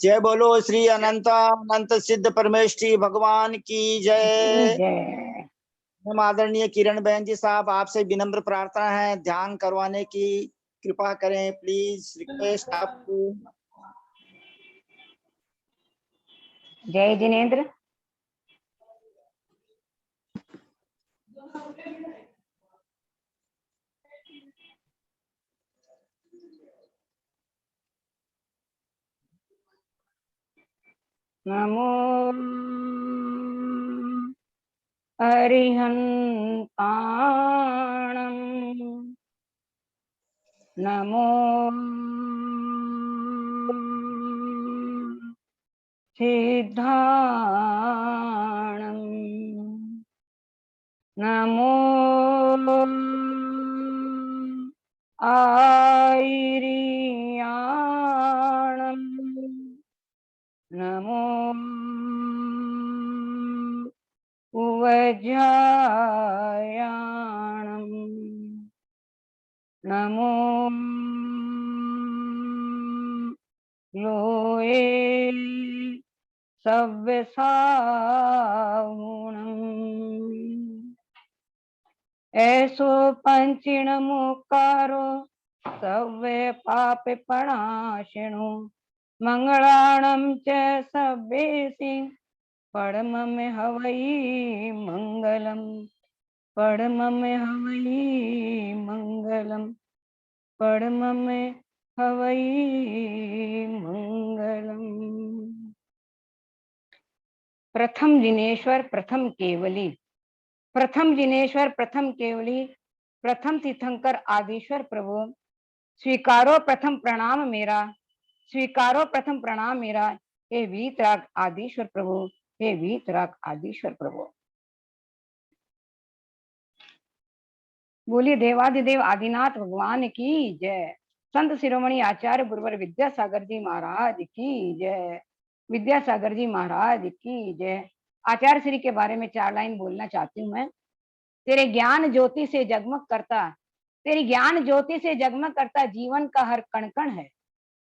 जय बोलो श्री अनंत अनंत सिद्ध परमेष्ठी भगवान की जय। जय। हम आदरणीय किरण बहन जी साहब, आपसे विनम्र प्रार्थना है, ध्यान करवाने की कृपा करें, प्लीज रिक्वेस्ट आपको। जय जिनेन्द्र। नमो अरिहन्ताणं नमो सिद्धाणं नमो आयरियाणं नमो उवज्यायाणं नमो लोये सव्यसाहुणम् ऐसो पंचिणमुकारो सव्य पापपणाशिणो मंगलाणं च सव्येसि परमं हवै मंगलम् परमं हवै मंगलम् परमं हवै मंगलम्। प्रथम जिनेश्वर प्रथम केवली, प्रथम जिनेश्वर प्रथम केवली, प्रथम तीर्थंकर आदिश्वर प्रभु, स्वीकारो प्रथम प्रणाम मेरा, स्वीकारो प्रथम प्रणाम मेरा। हे वीतराग आदिश्वर प्रभु, हे वीतराग आदिश्वर प्रभु। बोलिए देवादिदेव आदिनाथ भगवान की जय। संत शिरोमणि आचार्य गुरुवर विद्यासागर जी महाराज की जय। विद्यासागर जी महाराज की जय। आचार्य श्री के बारे में 4 लाइन बोलना चाहती हूँ मैं। तेरे ज्ञान ज्योति से जगमग करता, तेरी ज्ञान ज्योति से जगमग करता जीवन का हर कण कण है,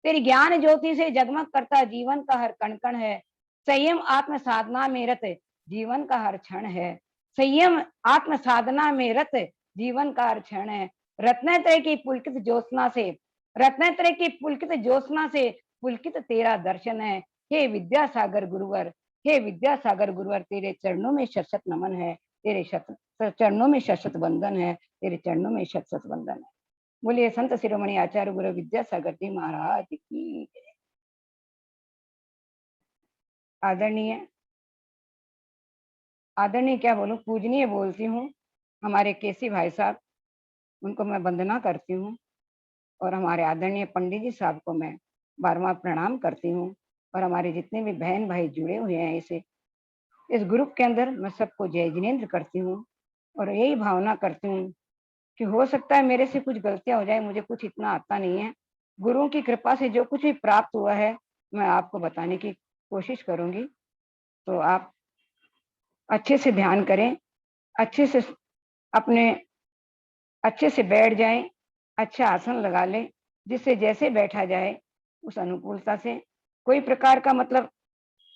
तेरी ज्ञान ज्योति से जगमग करता जीवन का हर कण कण है। संयम आत्म साधना में रत जीवन का हर क्षण है, संयम आत्म साधना में रत जीवन का हर क्षण है। रत्नत्रय की पुलकित ज्योत्सना से, रत्नत्रय की पुलकित ज्योत्सना से पुलकित तेरा दर्शन है। हे विद्यासागर गुरुवर, हे विद्यासागर गुरुवर, तेरे चरणों में शत शत नमन है, तेरे चरणों में शत शत वंदन है, तेरे चरणों में शत शत वंदन है। बोलिए संत शिरोमणि आचार्य गुरु विद्यासागर जी महाराज की। आदरणीय आदरणीय क्या बोलूं, पूजनीय बोलती हूँ। हमारे केसी भाई साहब, उनको मैं वंदना करती हूँ, और हमारे आदरणीय पंडित जी साहब को मैं बारंबार प्रणाम करती हूँ, और हमारे जितने भी बहन भाई जुड़े हुए हैं इस ग्रुप के अंदर, मैं सबको जय जिनेन्द्र करती हूँ। और यही भावना करती हूँ कि हो सकता है मेरे से कुछ गलतियां हो जाए, मुझे कुछ इतना आता नहीं है। गुरुओं की कृपा से जो कुछ भी प्राप्त हुआ है मैं आपको बताने की कोशिश करूंगी। तो आप अच्छे से ध्यान करें, अच्छे से अपने अच्छे से बैठ जाएं, अच्छा आसन लगा लें, जिससे जैसे बैठा जाए उस अनुकूलता से, कोई प्रकार का मतलब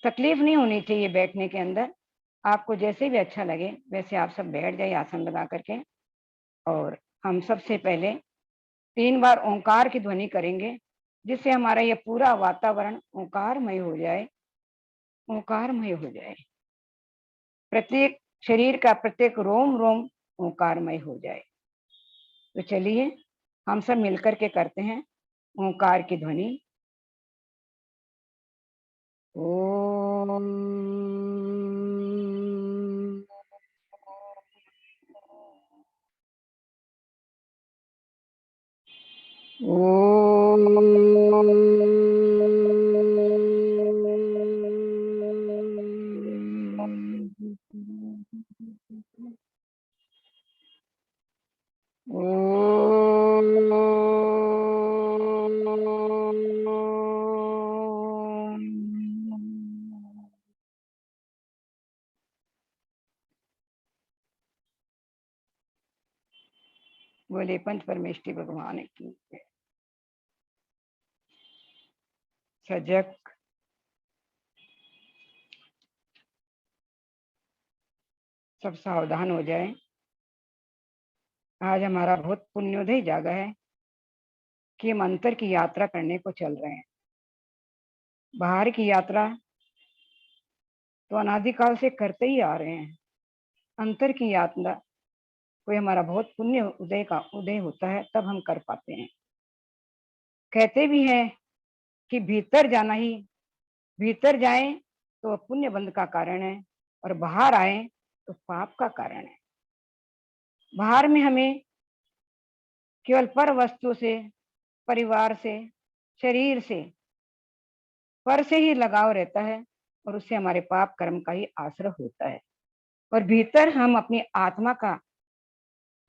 तकलीफ नहीं होनी चाहिए बैठने के अंदर। आपको जैसे भी अच्छा लगे वैसे आप सब बैठ जाइए आसन लगा करके। और हम सबसे पहले 3 बार ओंकार की ध्वनि करेंगे, जिससे हमारा ये पूरा वातावरण ओंकारमय हो जाए, ओंकारमय हो जाए। प्रत्येक शरीर का प्रत्येक रोम रोम ओंकारमय हो जाए। तो चलिए हम सब मिलकर के करते हैं ओंकार की ध्वनि। ओम बोले पंच परमेष्ठी भगवान की। सजग सब सावधान हो जाए। आज हमारा बहुत पुण्योदय जागा है कि हम अंतर की यात्रा करने को चल रहे हैं। बाहर की यात्रा तो अनादिकाल से करते ही आ रहे हैं। अंतर की यात्रा कोई हमारा बहुत पुण्य उदय का उदय होता है तब हम कर पाते हैं। कहते भी हैं कि भीतर जाना ही, भीतर जाए तो पुण्य बंध का कारण है और बाहर आए तो पाप का कारण है। बाहर में हमें केवल पर वस्तु से, परिवार से, शरीर से, पर से ही लगाव रहता है और उससे हमारे पाप कर्म का ही आश्रय होता है। और भीतर हम अपनी आत्मा का,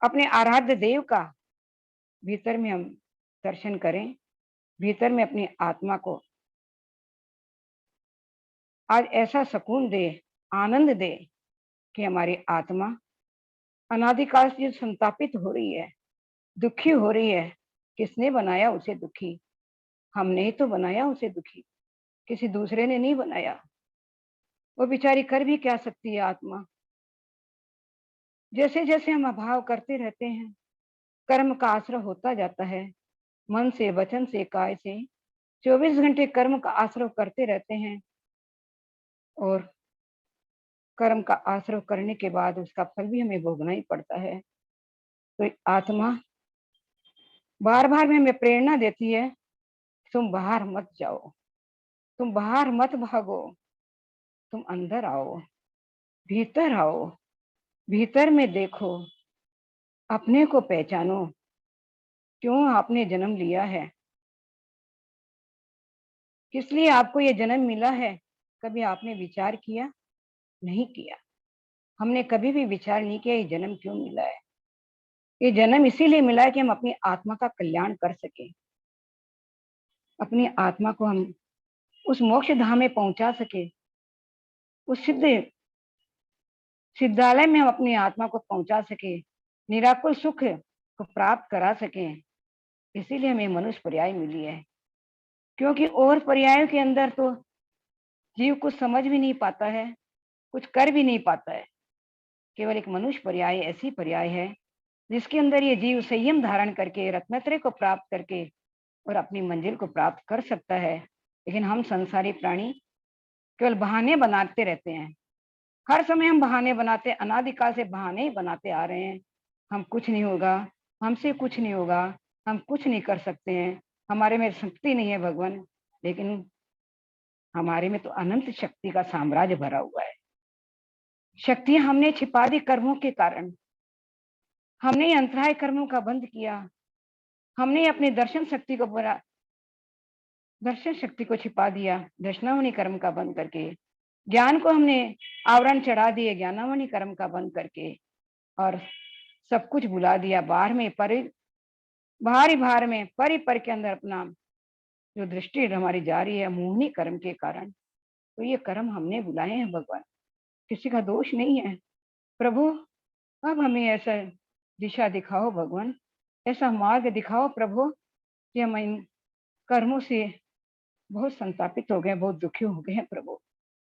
अपने आराध्य देव का भीतर में हम दर्शन करें, भीतर में अपनी आत्मा को आज ऐसा सुकून दे, आनंद दे कि हमारी आत्मा अनादिकाल से संतापित हो रही है, दुखी हो रही है। किसने बनाया उसे दुखी? हमने ही तो बनाया उसे दुखी, किसी दूसरे ने नहीं बनाया। वो बेचारी कर भी क्या सकती है आत्मा? जैसे जैसे हम अभाव करते रहते हैं, कर्म का आश्रय होता जाता है। मन से, वचन से, काय से 24 घंटे कर्म का आश्रय करते रहते हैं और कर्म का आश्रय करने के बाद उसका फल भी हमें भोगना ही पड़ता है। तो आत्मा बार बार में हमें प्रेरणा देती है, तुम बाहर मत जाओ, तुम बाहर मत भागो, तुम अंदर आओ, भीतर आओ, भीतर में देखो, अपने को पहचानो। क्यों आपने जन्म लिया है, किस लिए आपको ये जन्म मिला है? कभी आपने विचार किया? नहीं किया। हमने कभी भी विचार नहीं किया ये जन्म क्यों मिला है। ये जन्म इसीलिए मिला है कि हम अपनी आत्मा का कल्याण कर सके, अपनी आत्मा को हम उस मोक्ष धाम में पहुंचा सके, उस सिद्धालय में हम अपनी आत्मा को पहुंचा सके, निराकुल सुख को प्राप्त करा सके। इसीलिए हमें मनुष्य पर्याय मिली है, क्योंकि और पर्यायों के अंदर तो जीव कुछ समझ भी नहीं पाता है, कुछ कर भी नहीं पाता है। केवल एक मनुष्य पर्याय ऐसी पर्याय है जिसके अंदर ये जीव संयम धारण करके रत्नत्रय को प्राप्त करके और अपनी मंजिल को प्राप्त कर सकता है। लेकिन हम संसारी प्राणी केवल बहाने बनाते रहते हैं। हर समय हम बहाने बनाते, अनादिकाल से बहाने ही बनाते आ रहे हैं। हम कुछ नहीं होगा, हमसे कुछ नहीं होगा, हम कुछ नहीं कर सकते हैं, हमारे में शक्ति नहीं है भगवान। लेकिन हमारे में तो अनंत शक्ति का साम्राज्य भरा हुआ है। शक्तियां हमने छिपा दी कर्मों के कारण। हमने अंतराय कर्मों का बंद किया, हमने अपनी दर्शन शक्ति को छिपा दिया दर्शनावनी कर्म का बंद करके। ज्ञान को हमने आवरण चढ़ा दिए ज्ञानावनी कर्म का बंद करके, और सब कुछ भुला दिया। बाहर में परि पर के अंदर अपना जो दृष्टि हमारी जा रही है मोहनी कर्म के कारण। तो ये कर्म हमने बुलाए हैं भगवान, किसी का दोष नहीं है। प्रभु अब हमें ऐसा दिशा दिखाओ भगवान, ऐसा मार्ग दिखाओ प्रभु कि हम इन कर्मों से बहुत संतापित हो गए, बहुत दुखी हो गए हैं प्रभु।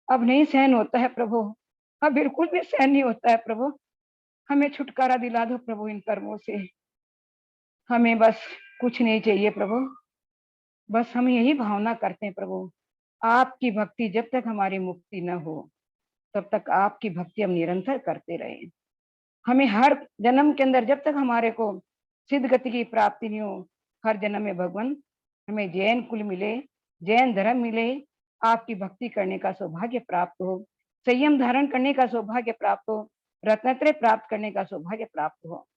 अब नहीं सहन होता है प्रभु, अब बिल्कुल भी सहन नहीं होता है प्रभु। हमें छुटकारा दिला दो प्रभु इन कर्मों से। हमें बस कुछ नहीं चाहिए प्रभु, बस हम यही भावना करते हैं प्रभु, आपकी भक्ति जब तक हमारी मुक्ति न हो तब तक आपकी भक्ति हम निरंतर करते रहे। हमें हर जन्म के अंदर जब तक हमारे को सिद्ध गति की प्राप्ति नहीं हो, हर जन्म में भगवान हमें जैन कुल मिले, जैन धर्म मिले, आपकी भक्ति करने का सौभाग्य प्राप्त हो, संयम धारण करने का सौभाग्य प्राप्त हो, रत्नत्रय प्राप्त करने का सौभाग्य प्राप्त हो।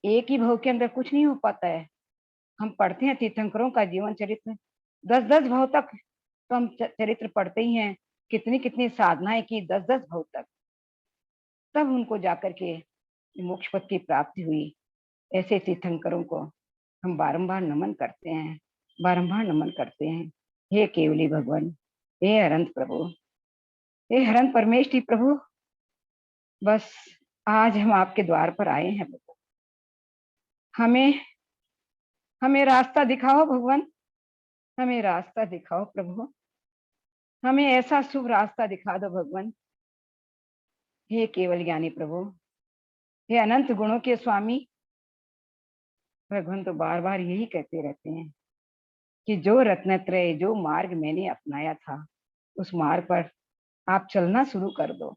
एक ही भाव के अंदर कुछ नहीं हो पाता है। हम पढ़ते हैं तीर्थंकरों का जीवन चरित्र, 10-10 भाव तक तो हम चरित्र पढ़ते ही हैं, कितनी कितनी साधनाएं की 10-10 भाव तक, तब उनको जाकर के मोक्ष पद की प्राप्ति हुई। ऐसे तीर्थंकरों को हम बारंबार नमन करते हैं, बारंबार नमन करते हैं। हे केवली भगवान, हे अनंत प्रभु, हे हरन परमेष्ठी प्रभु, बस आज हम आपके द्वार पर आए हैं प्रभु। हमें हमें रास्ता दिखाओ भगवान, हमें रास्ता दिखाओ प्रभु, हमें ऐसा शुभ रास्ता दिखा दो भगवान हे केवल ज्ञानी प्रभु, हे अनंत गुणों के स्वामी, भगवान तो बार बार यही कहते रहते हैं कि जो रत्नत्रय, जो मार्ग मैंने अपनाया था, उस मार्ग पर आप चलना शुरू कर दो।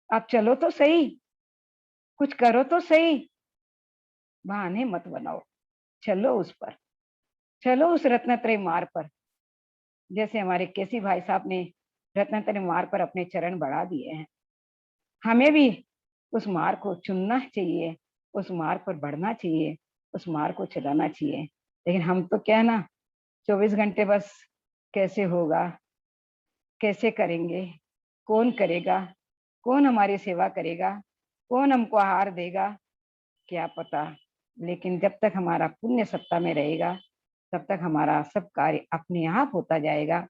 आप चलो तो सही, कुछ करो तो सही, बहाने मत बनाओ, चलो उस पर, चलो उस रत्नत्रय मार्ग पर। जैसे हमारे केसी भाई साहब ने रत्नत्रय मार्ग पर अपने चरण बढ़ा दिए हैं, हमें भी उस मार्ग को चुनना चाहिए, उस मार्ग पर बढ़ना चाहिए, उस मार्ग को चलाना चाहिए। लेकिन हम तो क्या है ना, 24 घंटे बस कैसे होगा, कैसे करेंगे, कौन करेगा, कौन हमारी सेवा करेगा, कौन हमको आहार देगा, क्या पता। लेकिन जब तक हमारा पुण्य सत्ता में रहेगा, तब तक हमारा सब कार्य अपने आप होता जाएगा।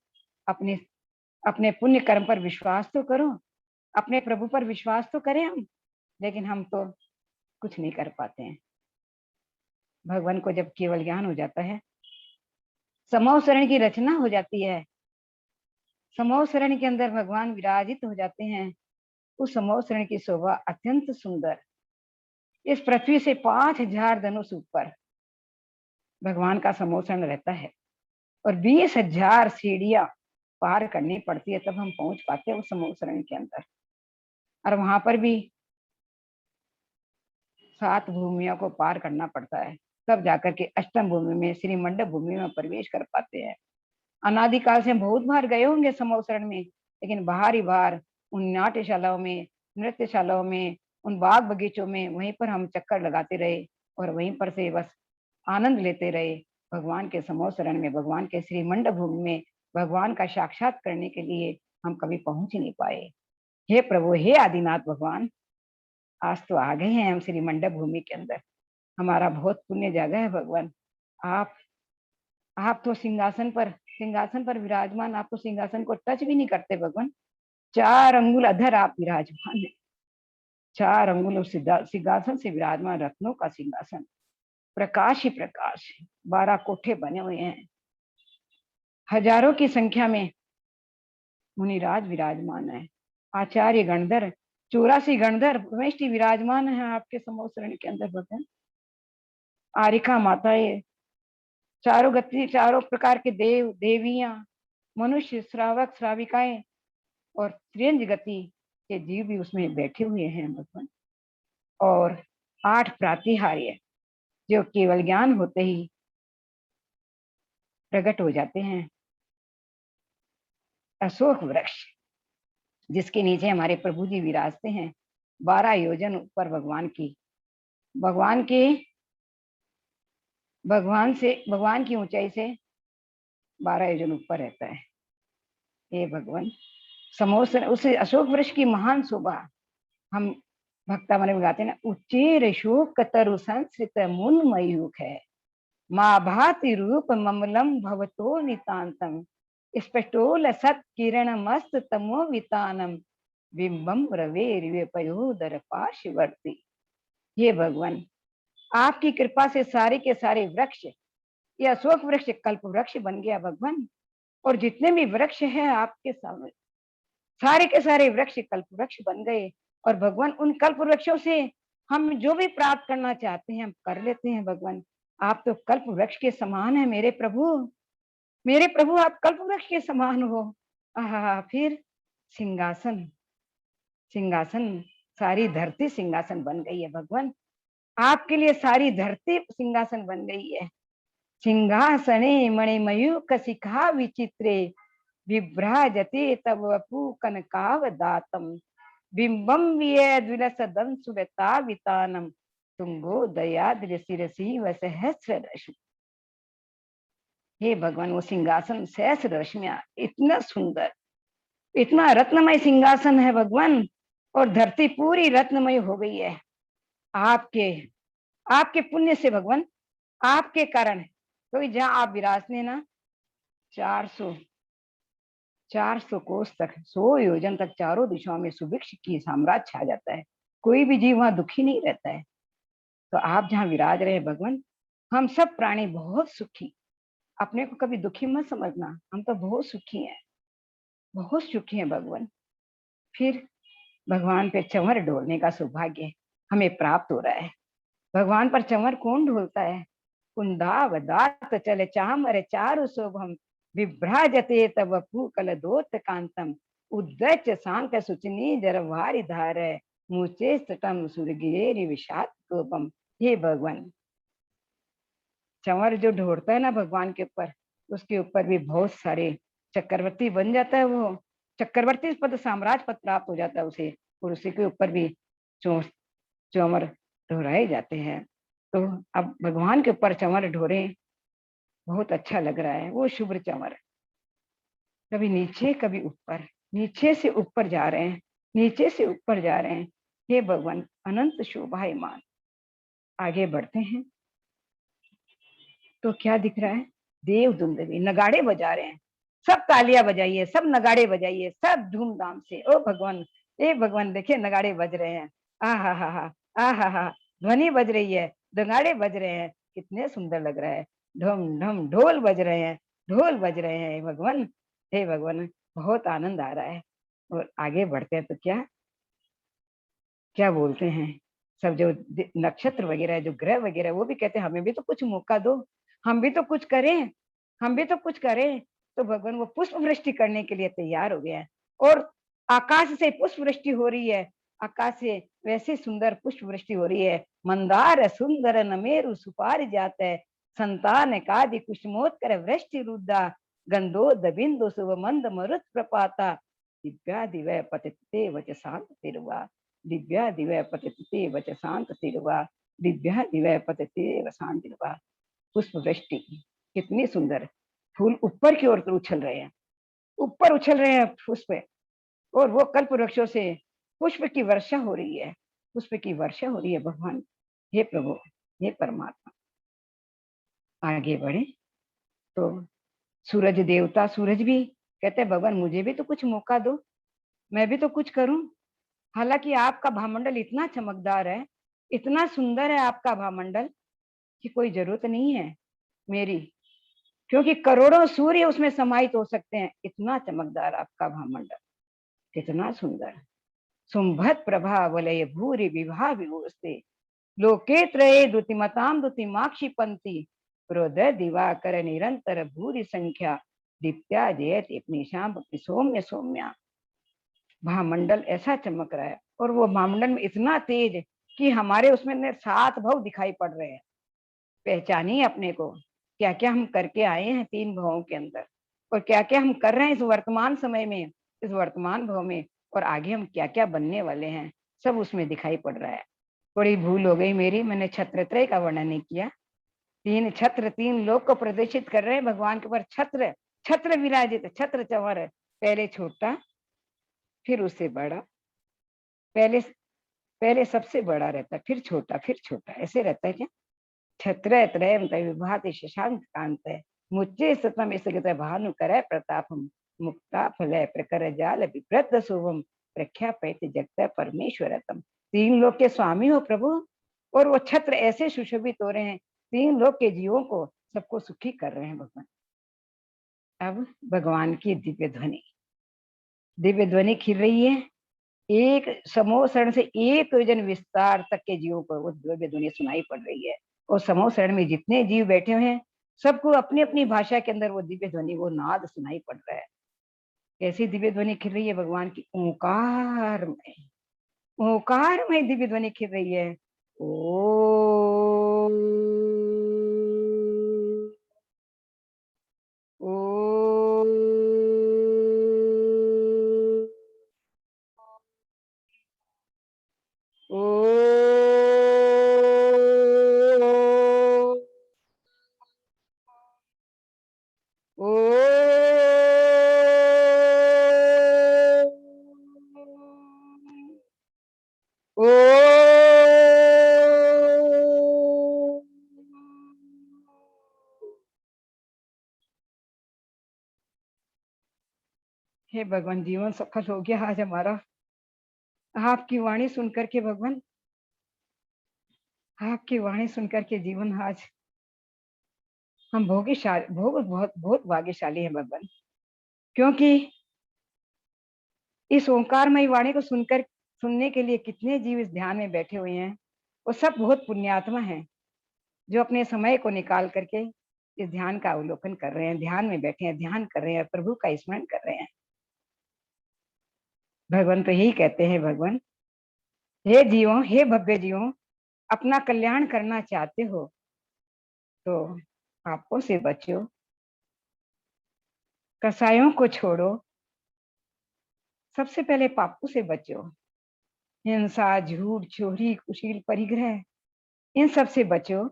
अपने अपने पुण्य कर्म पर विश्वास तो करो, अपने प्रभु पर विश्वास तो करें हम, लेकिन हम तो कुछ नहीं कर पाते हैं। भगवान को जब केवल ज्ञान हो जाता है, समूह शरण की रचना हो जाती है, समूह शरण के अंदर भगवान विराजित हो जाते हैं, उस समूह शरण की शोभा अत्यंत सुंदर। इस पृथ्वी से 5000 धनुष ऊपर भगवान का समूह शरण रहता है, और 20,000 सीढ़ियां पार करनी पड़ती है, तब हम पहुंच पाते हैं उस समूह शरण के अंदर। और वहां पर भी 7 भूमियों को पार करना पड़ता है, तब जाकर के अष्टम भूमि में, श्री मंडप भूमि में प्रवेश कर पाते हैं। अनादिकाल से हम बहुत बार गए होंगे समूह शरण में, लेकिन बाहर ही बाहर उन नाट्यशालाओं में, नृत्यशालाओं में, उन बाग बगीचों में, वहीं पर हम चक्कर लगाते रहे और वहीं पर से बस आनंद लेते रहे। भगवान के समूह शरण में, भगवान के श्री मंडप भूमि में भगवान का साक्षात करने के लिए हम कभी पहुंच ही नहीं पाए। हे प्रभु, हे आदिनाथ भगवान, आज तो आ गए हैं हम श्री मंडप भूमि के अंदर। हमारा बहुत पुण्य जगह है भगवान। आप आप तो सिंहासन पर विराजमान, आप तो सिंहासन को टच भी नहीं करते भगवान। 4 अंगुल अधर आप विराजमान है, 4 अंगुल उस सिंहासन से विराजमान, रत्नों का सिंहासन, प्रकाश ही प्रकाश है। 12 कोठे बने हुए हैं, हजारों की संख्या में मुनिराज विराजमान है, आचार्य गणधर, 84 गणधर वैष्णव विराजमान है आपके समूह शरण के अंदर भगवान। आरिका माताएं, चारों गति, चारों प्रकार के देव देवियां, मनुष्य, श्रावक श्राविकाएं और त्रियंज गति के जीव भी उसमें बैठे हुए हैं भगवान। और 8 प्रातिहार्य जो केवल ज्ञान होते ही प्रकट हो जाते हैं। अशोक वृक्ष जिसके नीचे हमारे प्रभु जी विराजते हैं, 12 योजन ऊपर भगवान की ऊंचाई से 12 योजन ऊपर रहता है। हे भगवान, समोसन उस अशोक वृक्ष की महान शोभा हम भक्ता मन में गाते हैं ना, उच्चेर शोक तरु संस्कृत मुन मयूख है, माँ भाति रूप ममलम भवतो नितांतम, स्पष्टोल सत किरण मस्त तमो वितानम, बिंबम रवे पयोदर पार्श्ववर्ती। ये भगवान, आपकी कृपा से सारे के सारे वृक्ष, ये अशोक वृक्ष कल्प वृक्ष बन गया भगवान। और जितने भी वृक्ष हैं आपके सामने, सारे के सारे वृक्ष कल्प वृक्ष बन गए। और भगवान, उन कल्प वृक्षों से हम जो भी प्राप्त करना चाहते हैं हम कर लेते हैं भगवान। आप तो कल्प वृक्ष के समान है मेरे प्रभु, मेरे प्रभु आप कल्प वृक्ष के समान हो। फिर सिंहासन, सिंहासन, सारी धरती सिंहासन बन गई है भगवान। आपके लिए सारी धरती सिंहासन बन गई है। सिंहासने मणिमयूख शिखा विचित्रे, विभ्राजते तव वपु कनकावदातम, बिंबम विलसदं सुलता वितानम, तुंगो दयाद्र शिरसी व सहस्र रश्मि। हे भगवान, वो सिंहासन सहस्र रश्मियां, इतना सुंदर, इतना रत्नमय सिंहासन है भगवान। और धरती पूरी रत्नमय हो गई है आपके आपके पुण्य से भगवान, आपके कारण। तो जहाँ आप विराजते हैं ना, 400 कोस तक, 100 योजन तक चारों दिशाओं में सुभिक्ष की साम्राज्य छा जाता है, कोई भी जीव वहां दुखी नहीं रहता है। तो आप जहाँ विराज रहे भगवान, हम सब प्राणी बहुत सुखी, अपने को कभी दुखी मत समझना, हम तो बहुत सुखी हैं, बहुत सुखी हैं भगवान। फिर भगवान पे चंवर ढोलने का सौभाग्य हमें प्राप्त हो रहा है। भगवान पर चंवर कौन ढोलता है? कुंदावदात चले चामर चारु शोभम विभ्राजते तव पूकल दोत कांतम उद्दच सांक सुचनी जरवारि धार मुचे सटम सुरगिरेरि विषाद कोपम। हे भगवान, चंवर जो ढोड़ता है ना भगवान के ऊपर, उसके ऊपर भी बहुत सारे चक्रवर्ती बन जाता है। वो चक्रवर्ती पद, साम्राज्य पद प्राप्त हो जाता है उसे, और उसी के ऊपर भी चंवर ढोराए जाते हैं। तो अब भगवान के ऊपर चंवर ढोरे, बहुत अच्छा लग रहा है। वो शुभ्र चंवर कभी नीचे कभी ऊपर, नीचे से ऊपर जा रहे हैं, नीचे से ऊपर जा रहे हैं। हे भगवान, अनंत शोभायमान। आगे बढ़ते हैं तो क्या दिख रहा है? देव दुंदुभी नगाड़े बजा रहे हैं। सब तालियां बजाइए, सब नगाड़े बजाइए, सब धूमधाम से। ओ भगवान, ए भगवान, देखिए नगाड़े बज रहे हैं। आ हा हा हा, आ हा हा, ध्वनि बज रही है, नगाड़े बज रहे हैं, कितने सुंदर लग रहा है। ढम ढम ढोल बज रहे हैं, ढोल बज रहे हैं। हे भगवान, हे भगवान, बहुत आनंद आ रहा है। और आगे बढ़ते हैं तो क्या क्या बोलते हैं, सब जो नक्षत्र वगैरह, जो ग्रह वगैरह, वो भी कहते हैं हमें भी तो कुछ मौका दो, हम भी तो कुछ करें, हम भी तो कुछ करें। तो भगवान वो पुष्प वृष्टि करने के लिए तैयार हो गया है, और आकाश से पुष्प वृष्टि हो रही है। आकाश से वैसे सुंदर पुष्प वृष्टि हो रही है। मंदार सुंदर नमेरु सुपारी जात है, संतान कादि कुसुमोत्कर वृष्टि रुद्धा गंधोद बिंदु शुभ मंद मरुत प्रपाता दिव्या दिव्य पतिते वच शांत तिरुवा दिव्या दिव्य पतिते वच शांत तिरुवा दिव्या दिव्य पतिते शांत तिरुवा। पुष्प वृष्टि कितनी सुंदर, फूल ऊपर की ओर उछल रहे हैं, ऊपर उछल रहे हैं पुष्प, और वो कल्प वृक्षों से पुष्प की वर्षा हो रही है, पुष्प की वर्षा हो रही है। भगवान, हे प्रभु, हे परमात्मा। आगे बढ़े तो सूरज देवता, सूरज भी कहते हैं भगवान मुझे भी तो कुछ मौका दो, मैं भी तो कुछ करूं। हालांकि आपका भामंडल इतना चमकदार है, इतना सुंदर है आपका भामंडल, कि कोई जरूरत नहीं है मेरी, क्योंकि करोड़ों सूर्य उसमें समाहित हो सकते हैं। इतना चमकदार आपका भामंडल, कितना सुंदर। सुंभत प्रभा वलय भूरि विभा विभूषते लोके त्रये द्युतिमतां द्युतिमाक्षी पंक्ति प्रोदय दिवाकर निरंतर भूरि संख्या दीप्त्या जयति अपनी शाम सौम्य सौम्या। महामंडल ऐसा चमक रहा है, और वो महामंडल में इतना तेज कि हमारे उसमें 7 भव दिखाई पड़ रहे हैं। पहचानिए अपने को, क्या क्या हम करके आए हैं 3 भवों के अंदर, और क्या क्या हम कर रहे हैं इस वर्तमान समय में, इस वर्तमान भव में, और आगे हम क्या क्या बनने वाले हैं, सब उसमें दिखाई पड़ रहा है। बड़ी भूल हो गई मेरी, मैंने छत्रत्रय का वर्णन नहीं किया। 3 छत्र 3 लोक को प्रदर्शित कर रहे हैं भगवान के ऊपर। छत्र, छत्र विराजित, छत्र चंवर, पहले छोटा फिर उससे बड़ा, पहले पहले सबसे बड़ा रहता है, फिर छोटा, ऐसे रहता है क्या? छत्र त्रयम विभाति शशांक कांत है मुच्चे सतम इस भानु करे प्रतापम मुक्ता फलय प्रकर जाल विप्रत शुभम प्रख्या पैत जगत परमेश्वरतम। 3 लोक के स्वामी हो प्रभु, और वो छत्र ऐसे सुशोभित हो रहे हैं, 3 लोक के जीवों को, सबको सुखी कर रहे हैं भगवान। अब भगवान की दिव्य ध्वनि खिल रही है। एक समूह शरण से 1 योजन विस्तार तक के जीवों को वो दिव्य ध्वनि सुनाई पड़ रही है, और समूह शरण में जितने जीव बैठे हुए हैं, सबको अपनी अपनी भाषा के अंदर वो दिव्य ध्वनि, वो नाद सुनाई पड़ रहा है। कैसी दिव्य ध्वनि खिल रही है भगवान की? ओंकार में दिव्य ध्वनि खिल रही है। ओ ओ ओ ओ ओ हे भगवान, जीवन सफल हो गया आज हमारा, आपकी वाणी सुनकर के। भगवान, आपकी वाणी सुनकर के जीवन आज हम भोगशाली, बहुत बहुत भाग्यशाली हैं भगवान, क्योंकि इस ओंकारमयी वाणी को सुनकर सुनने के लिए कितने जीव इस ध्यान में बैठे हुए हैं, वो सब बहुत पुण्यात्मा हैं, जो अपने समय को निकाल करके इस ध्यान का अवलोकन कर रहे हैं, ध्यान में बैठे हैं, ध्यान कर रहे हैं, प्रभु का स्मरण कर रहे हैं। भगवान तो यही कहते हैं, भगवान हे जीवों, हे भव्य जीवों, अपना कल्याण करना चाहते हो तो पापों से बचो, कसायों को छोड़ो, सबसे पहले पापों से बचो। हिंसा, झूठ, चोरी, कुशील, परिग्रह, इन सब से बचो।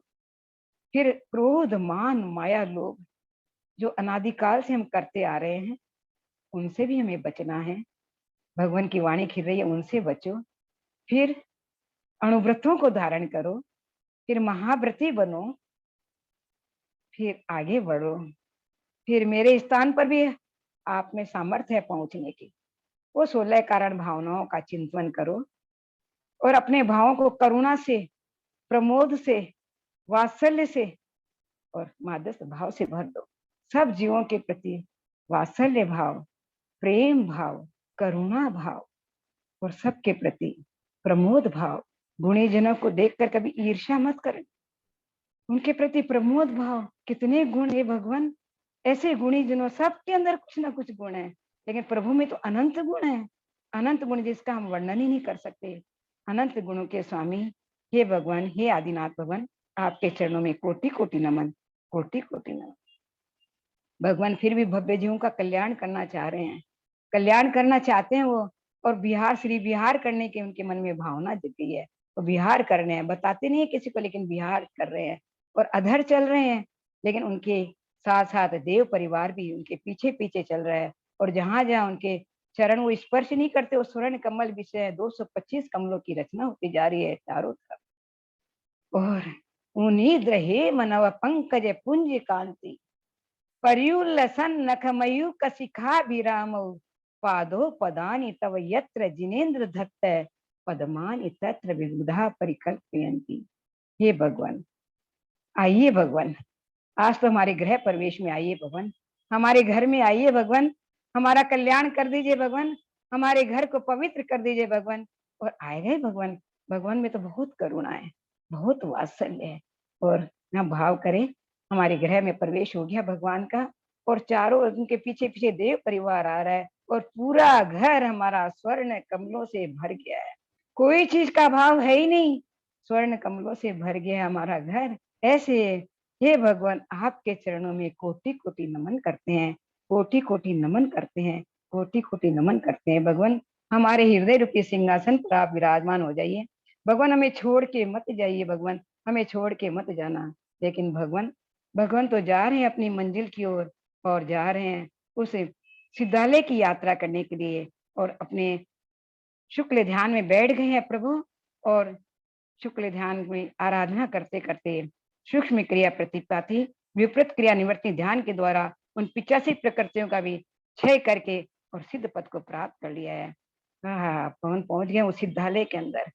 फिर क्रोध, मान, माया, लोभ, जो अनादिकाल से हम करते आ रहे हैं, उनसे भी हमें बचना है। भगवान की वाणी खिल रही है, उनसे बचो। फिर अणुव्रतों को धारण करो, फिर महाव्रती बनो, फिर आगे बढ़ो। फिर मेरे स्थान पर भी आप में सामर्थ्य है पहुंचने की। वो 16 कारण भावनाओं का चिंतन करो और अपने भावों को करुणा से, प्रमोद से, वात्सल्य से और मादस्य भाव से भर दो। सब जीवों के प्रति वात्सल्य भाव, प्रेम भाव, करुणा भाव और सबके प्रति प्रमोद भाव। गुणी जनों को देखकर कभी ईर्ष्या मत करें, उनके प्रति प्रमोद भाव। कितने गुण है भगवान, ऐसे गुणी जनों, सबके अंदर कुछ ना कुछ गुण है, लेकिन प्रभु में तो अनंत गुण है, अनंत गुण जिसका हम वर्णन ही नहीं कर सकते। अनंत गुणों के स्वामी हे भगवान, हे आदिनाथ भगवान, आपके चरणों में कोटि कोटि नमन, कोटि कोटि नमन। भगवान फिर भी भव्य जीवों का कल्याण करना चाह रहे हैं, कल्याण करना चाहते हैं वो, और बिहार श्री विहार करने के उनके मन में भावना जग गई है। वो विहार कर रहे हैं, बताते नहीं है किसी को, लेकिन विहार कर रहे हैं और अधर चल रहे हैं, लेकिन उनके साथ साथ देव परिवार भी उनके पीछे पीछे चल रहा है। और जहां जहां उनके चरण वो स्पर्श नहीं करते, वो स्वर्ण कमल विषय 225 कमलों की रचना होती जा रही है चारों तरफ। और उन्नीद्र हे मनव पंकज पुंज कांति, पर्युल्लसन नखमयूक शिखाभिरामौ, पादो पदानि तव यत्र जिनेन्द्र धत्त, पदमानि तत्र विबुधा परिकल्पयन्ति। हे भगवान, आइए भगवान, आज तो हमारे गृह प्रवेश में आइए भगवान, हमारे घर में आइए भगवान, हमारा कल्याण कर दीजिए भगवान, हमारे घर को पवित्र कर दीजिए भगवान। और आए गए भगवान, भगवान में तो बहुत करुणा है, बहुत वात्सल्य है। और हम भाव करें, हमारे गृह में प्रवेश हो गया भगवान का, और चारों उनके पीछे पीछे देव परिवार आ रहा है, और पूरा घर हमारा स्वर्ण कमलों से भर गया है, कोई चीज का भाव है ही नहीं, स्वर्ण कमलों से भर गया हमारा घर। ऐसे हे भगवान, आपके चरणों में कोटि कोटि नमन करते हैं, कोटि कोटि नमन करते हैं, कोटि कोटि नमन करते हैं। भगवान हमारे हृदय रूपी सिंहासन पर आप विराजमान हो जाइए भगवान, हमें छोड़ के मत जाइए भगवान, हमें छोड़ के मत जाना। लेकिन भगवान, भगवान तो जा रहे हैं अपनी मंजिल की ओर, और जा रहे हैं उस सिद्धालय की यात्रा करने के लिए, और अपने शुक्ल ध्यान में बैठ गए हैं प्रभु। और शुक्ल ध्यान में आराधना करते करते सूक्ष्म क्रिया प्रतिपाती विपरीत क्रिया निवर्ती ध्यान के द्वारा उन 85 प्रकृतियों का भी क्षय करके और सिद्ध पद को प्राप्त कर लिया है। पवन पहुंच गए उस सिद्धालय के अंदर।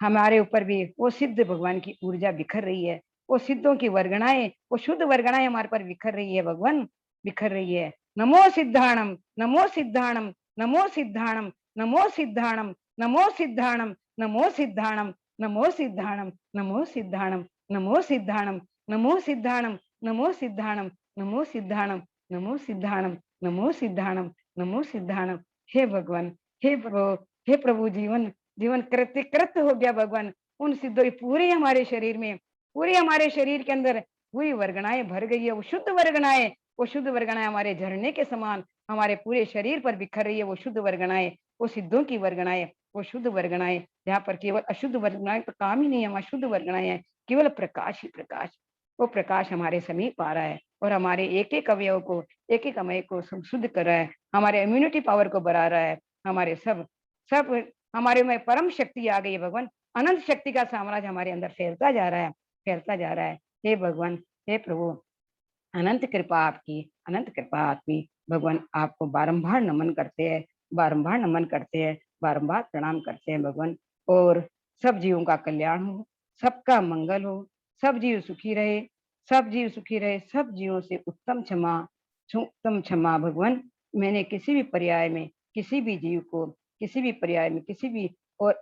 हमारे ऊपर भी वो सिद्ध भगवान की ऊर्जा बिखर रही है, वो सिद्धों की वर्गणाएं, वो शुद्ध वर्गणाएं हमारे पर बिखर रही है भगवान, बिखर रही है। नमो सिद्धाणम, नमो सिद्धाणम, नमो सिद्धाणम, नमो सिद्धाणम, नमो सिद्धाणम, नमो सिद्धाणम, नमो सिद्धाणम, नमो सिद्धाणम, नमो सिद्धाणम, नमो सिद्धाणम, नमो सिद्धाणम, नमो सिद्धाणम, नमो सिद्धाणम, नमो सिद्धाणम, नमो सिद्धाणम। हे भगवान, हे प्रभु, हे प्रभु, जीवन जीवन कृत्य कृत्य हो गया भगवान। उन सिद्धों पूरे हमारे शरीर में, पूरे हमारे शरीर के अंदर पूरी वर्गणाएं भर गई है, वो शुद्ध वर्गणाएं, वो शुद्ध वर्गणाएं हमारे झरने के समान हमारे पूरे शरीर पर बिखर रही है। वो शुद्ध वर्गणाएं, वो सिद्धों की वर्गणाएं, वो शुद्ध वर्गणाएं, जहाँ पर केवल अशुद्ध वर्गणाएं तो काम ही नहीं है, हमारी शुद्ध वर्गणाएं हैं, केवल प्रकाश ही प्रकाश। वो प्रकाश हमारे समीप आ रहा है और हमारे एक एक अवयव को, एक एक अवयव को शुद्ध कर रहा है, हमारे इम्यूनिटी पावर को बढ़ा रहा है। हमारे सब सब हमारे में परम शक्ति आ गई है भगवान, अनंत शक्ति का साम्राज्य हमारे अंदर फैलता जा रहा है, फैलता जा रहा है। हे भगवान, हे प्रभु, अनंत कृपा आपकी, अनंत कृपा आपकी। भगवान आपको बारंबार नमन करते हैं, बारंबार नमन करते हैं, बारंबार प्रणाम करते हैं भगवान। और सब जीवों का कल्याण हो, सबका मंगल हो, सब जीव सुखी रहे, सब जीव सुखी रहे, सब जीवों से उत्तम क्षमा, उत्तम क्षमा भगवान। मैंने किसी भी पर्याय में किसी भी जीव को, किसी भी पर्याय में किसी भी और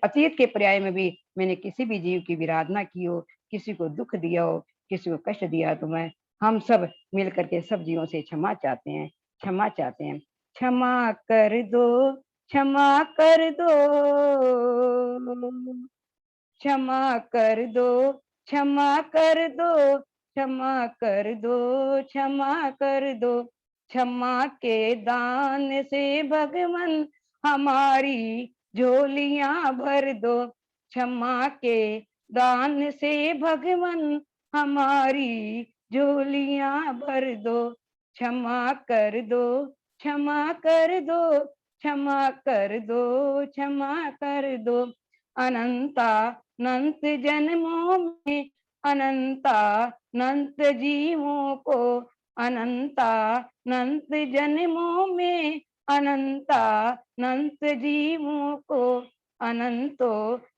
अतीत के पर्याय में भी मैंने किसी भी जीव की विराधना की हो, किसी को दुख दिया हो, किसी को कष्ट दिया तो मैं हम सब मिल करके सब जीवों से क्षमा चाहते हैं, क्षमा चाहते हैं। क्षमा कर दो, क्षमा कर दो, क्षमा कर दो, क्षमा कर दो, क्षमा कर दो, क्षमा कर दो। क्षमा के दान से भगवन हमारी झोलियां भर दो। क्षमा के दान से भगवन हमारी झोलियां भर दो। क्षमा कर दो, क्षमा कर दो, क्षमा कर दो, क्षमा कर दो। अनंता अनंत जन्मों में अनंता अनंत जीवों को, अनंता अनंत जन्मों में अनंता अनंत जीवों को अनंतो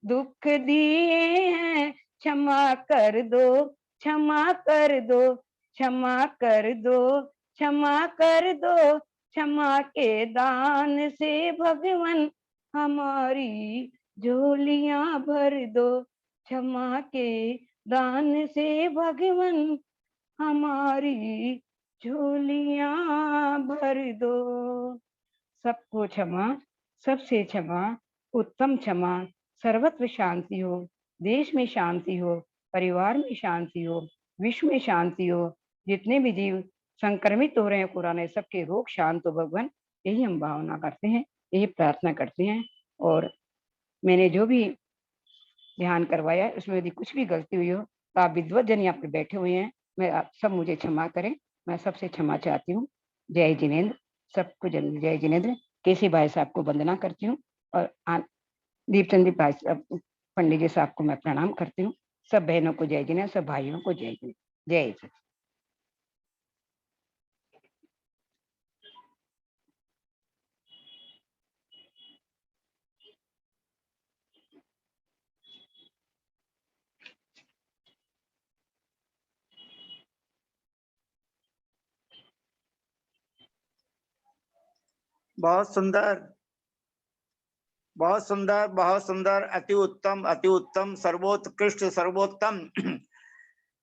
दुख दिए हैं। क्षमा कर दो, क्षमा कर दो, क्षमा कर दो, क्षमा कर दो। क्षमा के दान से भगवन हमारी झोलियां भर दो। क्षमा के दान से भगवन हमारी झोलियां भर दो। सबको क्षमा, सबसे क्षमा, उत्तम क्षमा। सर्वत्र शांति हो, देश में शांति हो, परिवार में शांति हो, विश्व में शांति हो। जितने भी जीव संक्रमित हो रहे हैं कोरोना, सबके रोग शांत हो भगवान, यही हम भावना करते हैं, यही प्रार्थना करते हैं। और मैंने जो भी ध्यान करवाया उसमें यदि कुछ भी गलती हुई हो तो आप विद्वत जन यहाँ पे बैठे हुए हैं, मैं आप सब मुझे क्षमा करें, मैं सबसे क्षमा चाहती हूँ। जय जिनेन्द्र, सबको जय जिनेन्द्र। केसी भाई साहब को वंदना करती हूँ और दीपचंद भाई साहब पंडित जी साहब को मैं प्रणाम करती हूँ। सब बहनों को जय जिनेन्द्र, सब भाइयों को जय जिनेन्द्र, जय जी। बहुत सुंदर, बहुत सुंदर, बहुत सुंदर, अति उत्तम, सर्वोत्कृष्ट, सर्वोत्तम।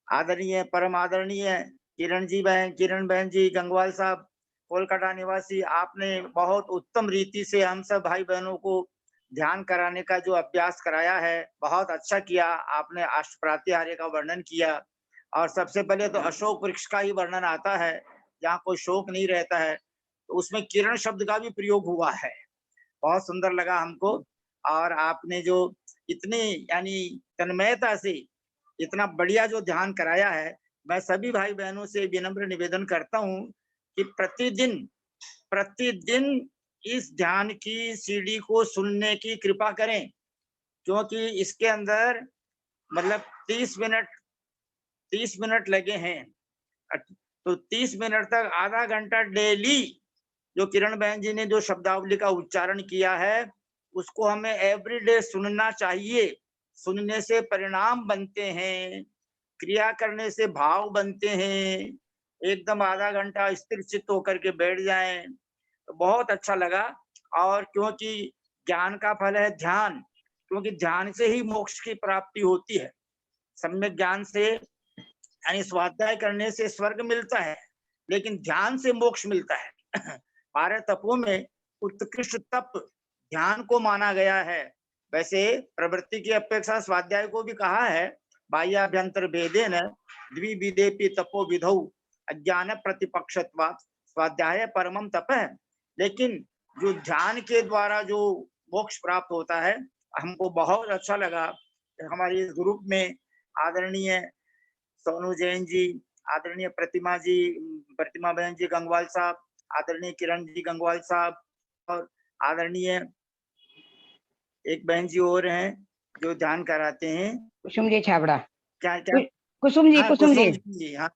आदरणीय, परम आदरणीय किरण बहन जी गंगवाल साहब, कोलकाता निवासी, आपने बहुत उत्तम रीति से हम सब भाई बहनों को ध्यान कराने का जो अभ्यास कराया है, बहुत अच्छा किया। आपने अष्टप्रात्याहार्य का वर्णन किया और सबसे पहले तो अशोक वृक्ष का ही वर्णन आता है, जहाँ कोई शोक नहीं रहता है, तो उसमें किरण शब्द का भी प्रयोग हुआ है। बहुत सुंदर लगा हमको। और आपने जो इतनी यानी तन्मयता से इतना बढ़िया जो ध्यान कराया है, मैं सभी भाई बहनों से विनम्र निवेदन करता हूँ कि प्रतिदिन प्रतिदिन इस ध्यान की सीडी को सुनने की कृपा करें, क्योंकि इसके अंदर मतलब 30 मिनट लगे हैं। तो 30 मिनट तक आधा घंटा डेली जो किरण बहन जी ने जो शब्दावली का उच्चारण किया है, उसको हमें एवरीडे सुनना चाहिए। सुनने से परिणाम बनते हैं, क्रिया करने से भाव बनते हैं। एकदम आधा घंटा स्थिर चित्त होकर के बैठ जाएं, तो बहुत अच्छा लगा। और क्योंकि ज्ञान का फल है ध्यान, क्योंकि ध्यान से ही मोक्ष की प्राप्ति होती है। सम्यक ज्ञान से यानी स्वाध्याय करने से स्वर्ग मिलता है, लेकिन ध्यान से मोक्ष मिलता है। 12 तपों में उत्कृष्ट तप ध्यान को माना गया है। वैसे प्रवृत्ति की अपेक्षा स्वाध्याय को भी कहा है, बाह्याभ्यंतर भेदेन द्विविधेपि तपो विधौ अज्ञान प्रतिपक्षत्वात् स्वाध्याय परमम तप है। लेकिन जो ध्यान के द्वारा जो मोक्ष प्राप्त होता है, हमको बहुत अच्छा लगा। हमारे इस ग्रुप में आदरणीय सोनू जैन जी, आदरणीय प्रतिमा बहन जी गंगवाल साहब, आदरणीय किरण जी गंगवाल साहब और आदरणीय एक बहन जी और हैं जो ध्यान कराते हैं, कुसुम जी छाबड़ा, क्या क्या कुसुम जी, हाँ, कुसुम जी। जी, हाँ,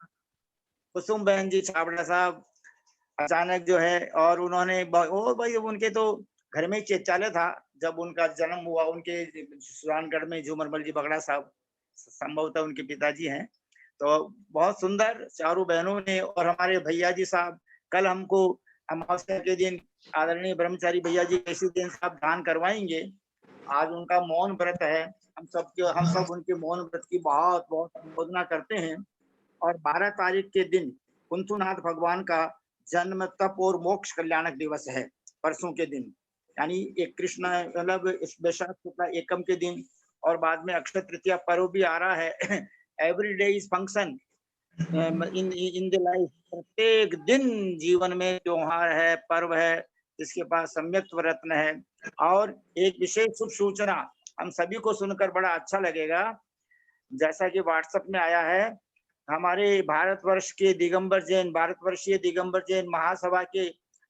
कुसुम बहन जी छाबड़ा साहब अचानक जो है, और उन्होंने वो भाई उनके तो घर में चैत्यालय था जब उनका जन्म हुआ। उनके सुरानगढ़ में झूमरमल जी बगड़ा साहब संभवतः उनके पिताजी हैं। तो बहुत सुंदर चारों बहनों ने, और हमारे भैया जी साहब कल हमको अमावस्या के दिन आदरणीय ब्रह्मचारी भैया जी केसी दिन साहब ध्यान करवाएंगे। आज उनका मौन व्रत है। हम सब उनके मौन व्रत की बहुत बहुत अनुमोदना करते हैं। और 12 तारीख के दिन कुंथुनाथ भगवान का जन्म, तप और मोक्ष कल्याणक दिवस है, परसों के दिन, यानी एक कृष्ण मतलब इस वैशाख शुक्ला एकम के दिन। और बाद में अक्षय तृतीया पर्व भी आ रहा है। Every day is function in in the life. प्रत्येक दिन जीवन में त्योहार है, पर्व है, जिसके पास सम्यक रत्न है। और एक विशेष शुभ सूचना हम सभी को सुनकर बड़ा अच्छा लगेगा, जैसा कि व्हाट्सएप में आया है। हमारे भारतवर्ष के दिगंबर जैन, भारतवर्षीय दिगंबर जैन महासभा के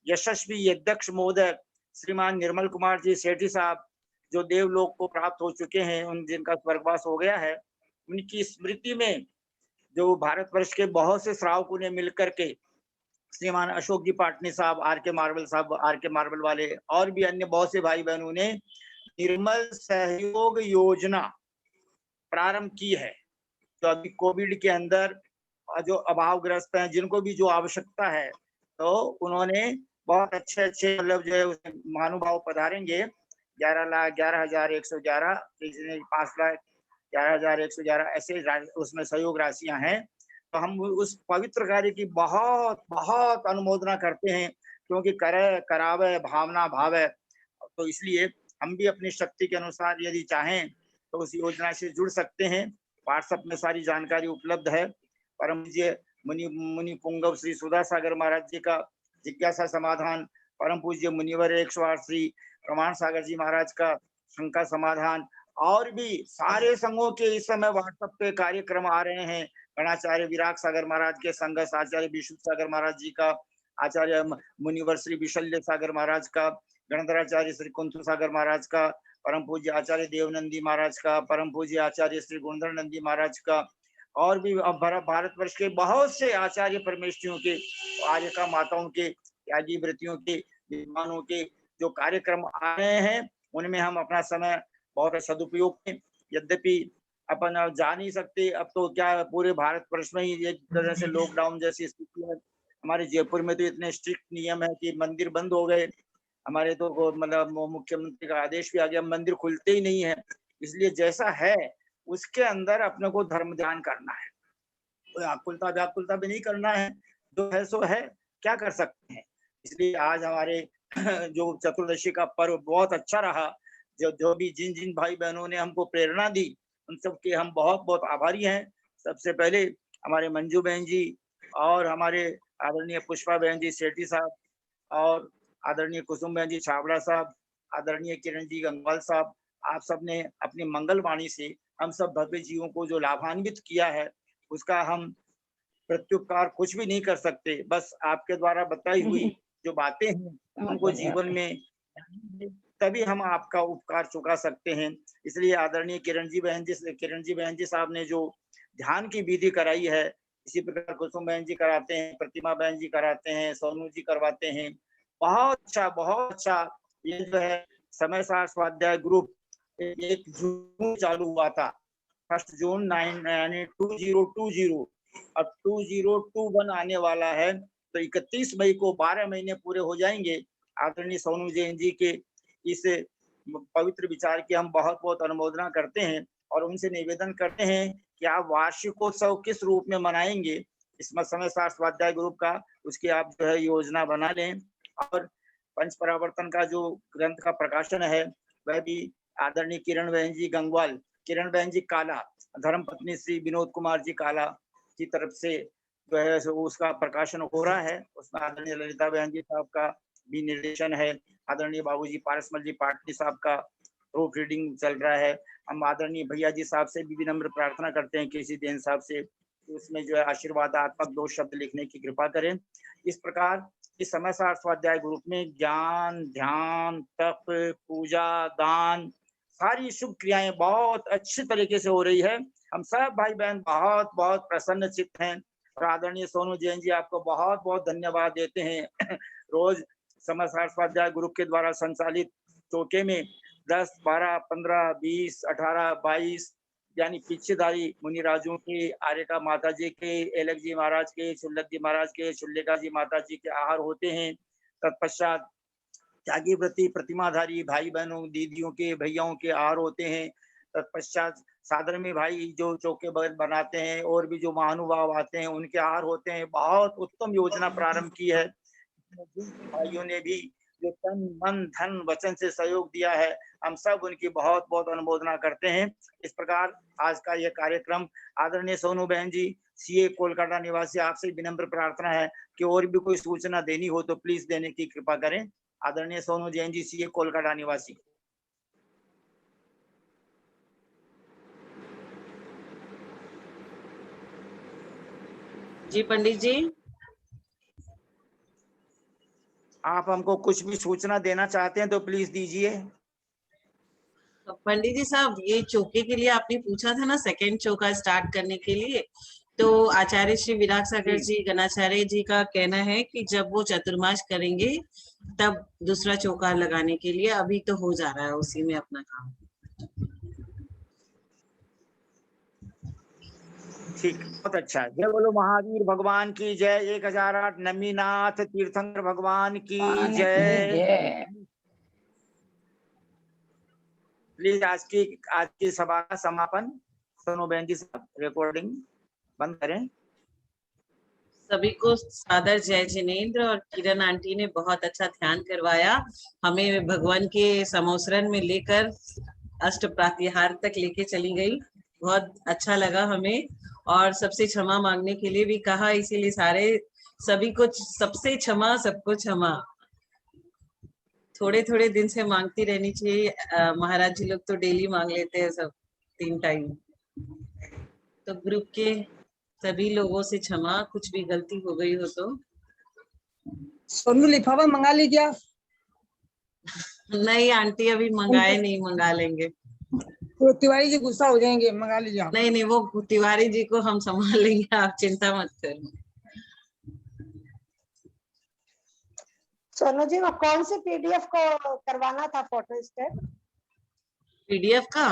यशस्वी अध्यक्ष महोदय श्रीमान निर्मल कुमार जी सेठी साहब, जो देवलोक को प्राप्त हो चुके हैं, उन जिनका स्वर्गवास हो गया है, उनकी स्मृति में जो भारतवर्ष के बहुत से श्रावकों ने मिलकर के श्रीमान अशोक जी पाटनी साहब, आर के मार्बल वाले, और भी अन्य बहुत से भाई बहनों ने निर्मल सहयोग योजना प्रारंभ की है। तो अभी कोविड के अंदर जो अभावग्रस्त हैं, जिनको भी जो आवश्यकता है, तो उन्होंने बहुत अच्छे मतलब जो है उसमें महानुभाव पधारेंगे। 11,11,111, किसी ने 5,11,111 ऐसे उसमें सहयोग राशियां हैं। तो हम उस पवित्र कार्य की बहुत बहुत अनुमोदना करते हैं, क्योंकि करे करावे भावना भावे। तो इसलिए हम भी अपनी शक्ति के अनुसार यदि चाहें तो उस योजना से जुड़ सकते हैं। व्हाट्सएप में सारी जानकारी उपलब्ध है। परम पूज्य मुनि मुनि पुंगव श्री सुधा सागर महाराज जी का जिज्ञासा समाधान, परम पूज्य मुनिवर 108 श्री प्रमाण सागर जी महाराज का शंका समाधान, और भी सारे संघों के इस समय व्हाट्सएप पे कार्यक्रम आ रहे हैं। गणाचार्य विराग सागर महाराज के संघर्ष, आचार्य विशुद्ध सागर महाराज जी का, आचार्य मुनिवर श्री विशल्य सागर महाराज का, गणधराचार्य श्री कुंथु सागर महाराज का, परम पूज्य आचार्य देवनंदी महाराज का, परम पूज्य आचार्य श्री गुणधर नंदी महाराज का, और भी भारतवर्ष के बहुत से आचार्य परमेश्वरियों के, आर्यका माताओं के, त्यागी व्रतियों के, विद्वानों के जो कार्यक्रम आ रहे हैं, उनमें हम अपना समय बहुत सदुपयोग करें। यद्यपि अपन जा नहीं सकते, अब तो क्या पूरे भारतवर्ष में ही एक तरह से लॉकडाउन जैसी स्थिति है। हमारे जयपुर में तो इतने स्ट्रिक्ट नियम है कि मंदिर बंद हो गए। हमारे तो मतलब मुख्यमंत्री का आदेश भी आ गया, मंदिर खुलते ही नहीं है। इसलिए जैसा है उसके अंदर अपने को धर्म ध्यान करना है, कोई आकुलता व्याकुलता भी नहीं करना है। जो है सो है, क्या कर सकते हैं। इसलिए आज हमारे जो चतुर्दशी का पर्व बहुत अच्छा रहा। जो जो भी जिन जिन भाई बहनों ने हमको प्रेरणा दी, उन सबके हम बहुत बहुत आभारी हैं। सबसे पहले हमारे मंजू बहन जी, और हमारे आदरणीय पुष्पा बहन जी सेठी साहब, और आदरणीय कुसुम बहन जी छाबड़ा साहब, आदरणीय किरण जी गंगवाल साहब, आप सबने अपनी मंगल वाणी से हम सब भव्य जीवों को जो लाभान्वित किया है, उसका हम प्रत्युपकार कुछ भी नहीं कर सकते। बस आपके द्वारा बताई हुई जो बातें हैं, उनको जीवन में तभी हम आपका उपकार चुका सकते हैं। इसलिए आदरणीय किरण जी बहन जी साहब ने जो ध्यान की विधि कराई है, इसी प्रकार कुसुम बहन जी कराते हैं, प्रतिमा बहन जी कराते हैं, सोनू जी करवाते हैं। बहुत अच्छा, बहुत अच्छा। ये जो है समय सार स्वाध्याय ग्रुप 1 जून चालू हुआ था, 1 जून 2020। अब 2021 आने वाला है, तो 31 मई को 12 महीने पूरे हो जाएंगे। आदरणीय सोनू जैन जी के इस पवित्र विचार की हम बहुत बहुत अनुमोदना करते हैं, और उनसे निवेदन करते हैं कि आप वार्षिकोत्सव किस रूप में मनाएंगे इस समय सार स्वाध्याय ग्रुप का, उसकी आप जो है योजना बना लें। और पंच परावर्तन का जो ग्रंथ का प्रकाशन है, वह भी आदरणीय किरण बहन जी गंगवाल, किरण बहन जी काला, धर्म पत्नी श्री विनोद कुमार जी काला की तरफ से जो है उसका प्रकाशन हो रहा है। उसमें आदरणीय ललिता बहन जी साहब का भी निर्देशन है। आदरणीय बाबूजी पारसमल जी पाटनी साहब का प्रूफ रीडिंग चल रहा है। हम आदरणीय भैया जी साहब से भी विनम्र प्रार्थना करते हैं, केसी देन साहब से, उसमें जो है आशीर्वादात्मक 2 शब्द लिखने की कृपा करें। इस प्रकार इस समय सार स्वाध्याय ग्रुप में ज्ञान, ध्यान, तप, पूजा, दान, सारी शुभ क्रियाएं बहुत अच्छी तरीके से हो रही है। हम सब भाई बहन बहुत बहुत प्रसन्न चित्त हैं, और आदरणीय सोनू जैन जी आपको बहुत बहुत धन्यवाद देते हैं। रोज समय सार स्वाध्याय ग्रुप के द्वारा संचालित चौके में 10, 12, 15, 20, 18, 22 यानी पीछेधारी मुनिराजों के, आर्यका माता जी के, एलक जी महाराज के, शुल्लक जी महाराज के, शुल्लिका जी माता जी के आहार होते हैं। तत्पश्चात त्यागी व्रती प्रतिमाधारी भाई बहनों दीदियों के भैयाओं के आहार होते हैं। तत्पश्चात सादर में भाई जो चौके बनाते हैं और भी जो महानुभाव आते हैं उनके आहार होते हैं। बहुत उत्तम योजना प्रारंभ की है। भाइयों ने भी जो तन मन धन वचन से सहयोग दिया है, हम सब उनकी बहुत बहुत अनुमोदना करते हैं। इस प्रकार आज का यह कार्यक्रम आदरणीय सोनू बहन जी सीए कोलकाता निवासी, आपसे विनम्र प्रार्थना है कि और भी कोई सूचना देनी हो तो प्लीज देने की कृपा करें। आदरणीय सोनू जैन जी सीए कोलकाता निवासी। जी पंडित जी, आप हमको कुछ भी सूचना देना चाहते हैं तो प्लीज दीजिए। पंडित जी साहब, ये चौके के लिए आपने पूछा था ना, सेकंड चौका स्टार्ट करने के लिए, तो आचार्य श्री विराग सागर जी गणाचार्य जी का कहना है कि जब वो चतुर्मास करेंगे तब दूसरा चौका लगाने के लिए, अभी तो हो जा रहा है उसी में अपना काम। ठीक, बहुत अच्छा। जय बोलो महावीर भगवान की जय। 1008 नमीनाथ तीर्थंकर भगवान की जय। प्लीज आज की सभा का समापन सोनू बहन जी साहब रिकॉर्डिंग बंद करें। सभी को सादर जय जिनेन्द्र। और किरण आंटी ने बहुत अच्छा ध्यान करवाया, हमें भगवान के समोसरण में लेकर अष्ट प्रातिहार तक लेके चली गई, बहुत अच्छा लगा हमें। और सबसे क्षमा मांगने के लिए भी कहा, इसीलिए सभी को सबसे क्षमा, सबको क्षमा। थोड़े थोड़े दिन से मांगती रहनी चाहिए। महाराज जी लोग तो डेली मांग लेते हैं सब 3 टाइम। तो ग्रुप के सभी लोगों से क्षमा, कुछ भी गलती हो गई हो तो। सोनू लिफाफा मंगा लीजिए। नहीं आंटी, अभी मंगाए नहीं, मंगा लेंगे। तो तिवारी जी गुस्सा हो जाएंगे, मंगा लीजिए आप। नहीं, वो तिवारी जी को हम संभाल लेंगे, आप चिंता मत करो। सोनू जी, वो कौन से पीडीएफ को करवाना था फोटो स्टेट? पीडीएफ का?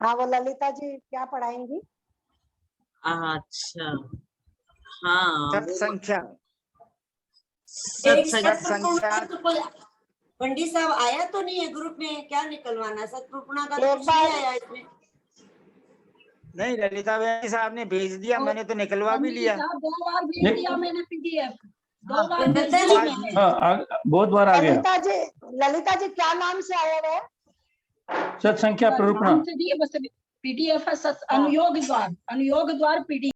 हाँ, वो ललिता जी क्या पढ़ाएंगी? अच्छा, हाँ, संख्या पंडित साहब आया तो नहीं है ग्रुप में, क्या निकलवाना? सतपूर्णा का तो कुछ नहीं आया इसमें। नहीं, ललिता बहन साहब ने भेज दिया, मैंने तो निकलवा भी लिया। 2 बार भेज दिया मैंने पीडीएफ, 2 बार भेज ललिता दिया जी, मैंने। बहुत बार आ गया। ललिता जी क्या नाम से आया है? सत संख्या प्ररूपणा पीडीएफ है, अनुयोग द्वार पीडीएफ।